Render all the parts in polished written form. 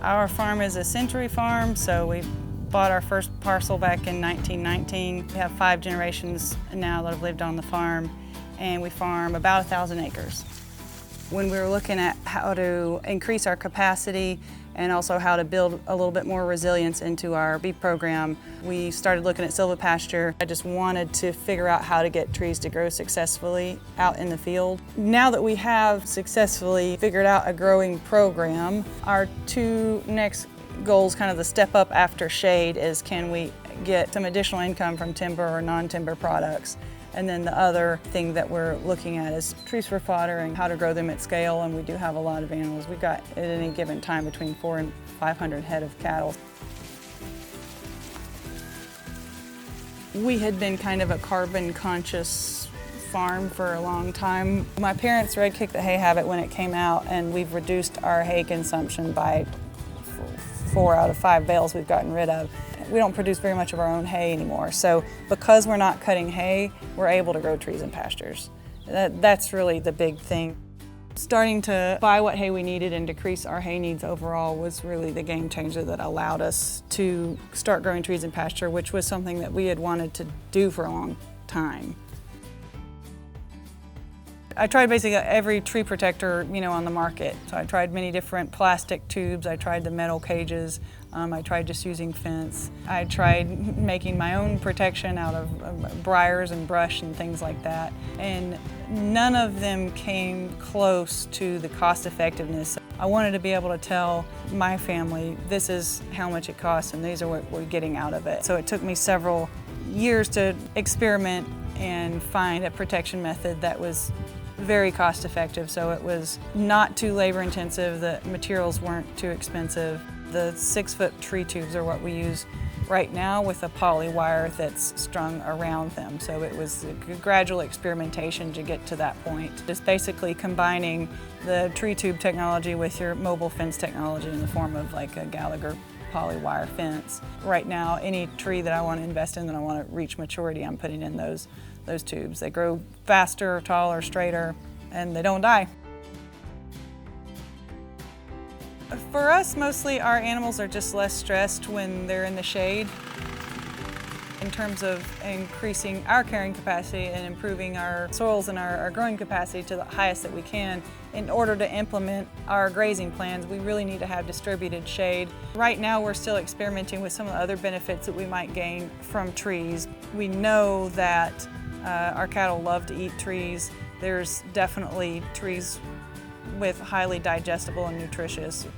Our farm is a century farm, so we bought our first parcel back in 1919. We have 5 generations now that have lived on the farm, and we farm about 1,000 acres. When we were looking at how to increase our capacity and also how to build a little bit more resilience into our beef program, we started looking at silvopasture. I just wanted to figure out how to get trees to grow successfully out in the field. Now that we have successfully figured out a growing program, our 2 next goals, kind of the step up after shade, is can we get some additional income from timber or non-timber products? And then the other thing that we're looking at is trees for fodder and how to grow them at scale, and we do have a lot of animals. We've got at any given time between 400 and 500 head of cattle. We had been kind of a carbon conscious farm for a long time. My parents red kicked the hay habit when it came out, and we've reduced our hay consumption by 4 out of 5 bales we've gotten rid of. We don't produce very much of our own hay anymore, so because we're not cutting hay, we're able to grow trees and pastures. That's really the big thing. Starting to buy what hay we needed and decrease our hay needs overall was really the game changer that allowed us to start growing trees and pasture, which was something that we had wanted to do for a long time. I tried basically every tree protector, on the market. So I tried many different plastic tubes, I tried the metal cages, I tried just using fence. I tried making my own protection out of briars and brush and things like that. And none of them came close to the cost effectiveness. I wanted to be able to tell my family, this is how much it costs and these are what we're getting out of it. So it took me several years to experiment and find a protection method that was very cost effective, so it was not too labor intensive, the materials weren't too expensive. The 6-foot tree tubes are what we use right now with a poly wire that's strung around them. So it was a gradual experimentation to get to that point. Just basically combining the tree tube technology with your mobile fence technology in the form of like a Gallagher poly wire fence. Right now, any tree that I want to invest in that I want to reach maturity, I'm putting in those tubes. They grow faster, taller, straighter, and they don't die. For us, mostly our animals are just less stressed when they're in the shade. In terms of increasing our carrying capacity and improving our soils and our growing capacity to the highest that we can, in order to implement our grazing plans, we really need to have distributed shade. Right now we're still experimenting with some of the other benefits that we might gain from trees. We know that our cattle love to eat trees. There's definitely trees with highly digestible and nutritious,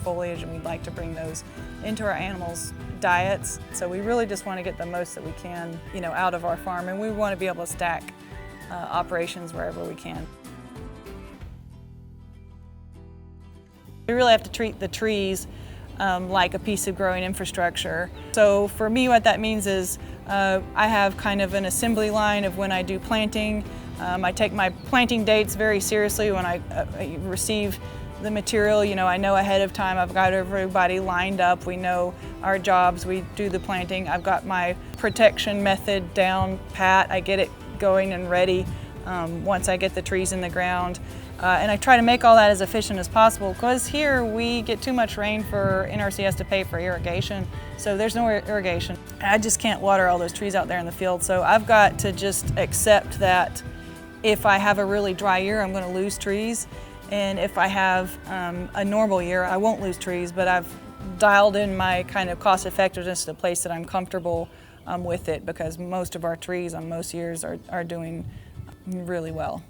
foliage, and we'd like to bring those into our animals' diets. So we really just want to get the most that we can, out of our farm, and we want to be able to stack operations wherever we can. We really have to treat the trees like a piece of growing infrastructure. So for me, what that means is I have kind of an assembly line of when I do planting. I take my planting dates very seriously when I receive the material. I know ahead of time, I've got everybody lined up. We know our jobs, we do the planting. I've got my protection method down pat. I get it going and ready once I get the trees in the ground. And I try to make all that as efficient as possible, because here we get too much rain for NRCS to pay for irrigation, so there's no irrigation. I just can't water all those trees out there in the field, so I've got to just accept that if I have a really dry year, I'm going to lose trees, and if I have a normal year, I won't lose trees, but I've dialed in my kind of cost effectiveness to a place that I'm comfortable with it, because most of our trees on most years are doing really well.